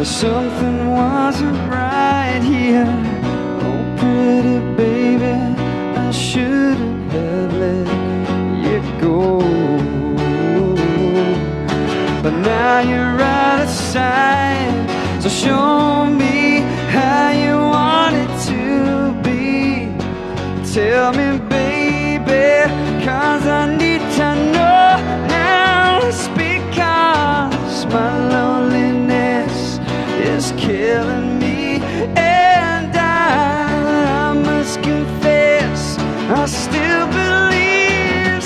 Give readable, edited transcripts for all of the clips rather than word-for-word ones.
Something wasn't right here. Oh, pretty baby, I shouldn't have let you go. But now you're out of sight, so show me how you want it to be. Tell me, baby, 'cause I need to know now. It's because my loneliness is killing me, and I must confess, I still believe,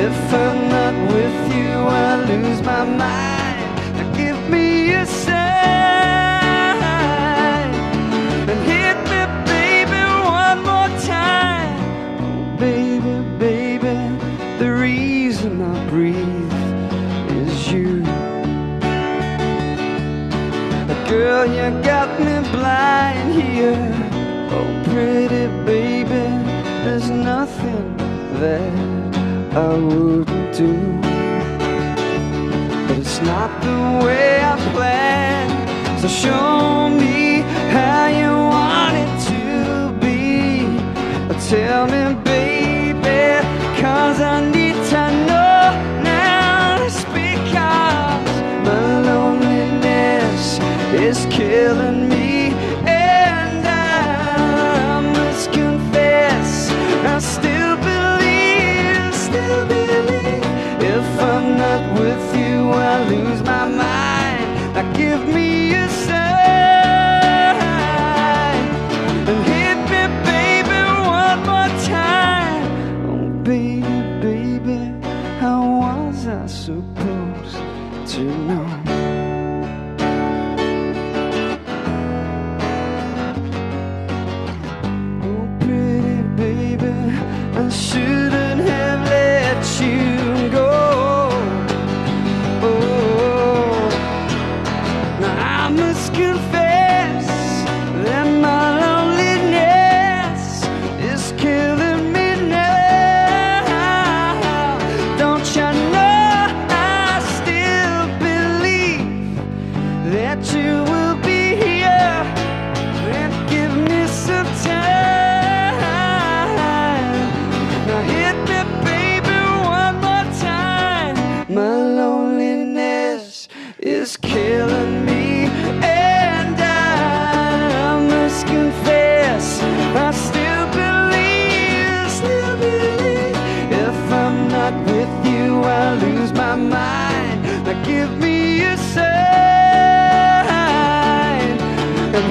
if I'm not with you, I lose my mind. Now give me a sign and hit me, baby, one more time. Oh, baby, baby, the reason I breathe is you. Girl, you got me blind here. Oh, pretty baby, there's nothing that I wouldn't do. But it's not the way I planned, so show me how you want it to be. Tell me, baby, 'cause I need to know now. It's because my loneliness is killing me, and I must confess, I still believe, if I'm not with you, I lose my mind. Now give me a sign and hit me, baby, one more time. Oh, baby, baby, how was I supposed to know? I shouldn't have let you go. Oh, now I must confess that my loneliness is killing me now. Don't you know I still believe that you will be here and give me some time. My loneliness is killing me, and I must confess, I still believe, if I'm not with you, I lose my mind. Now give me a sign and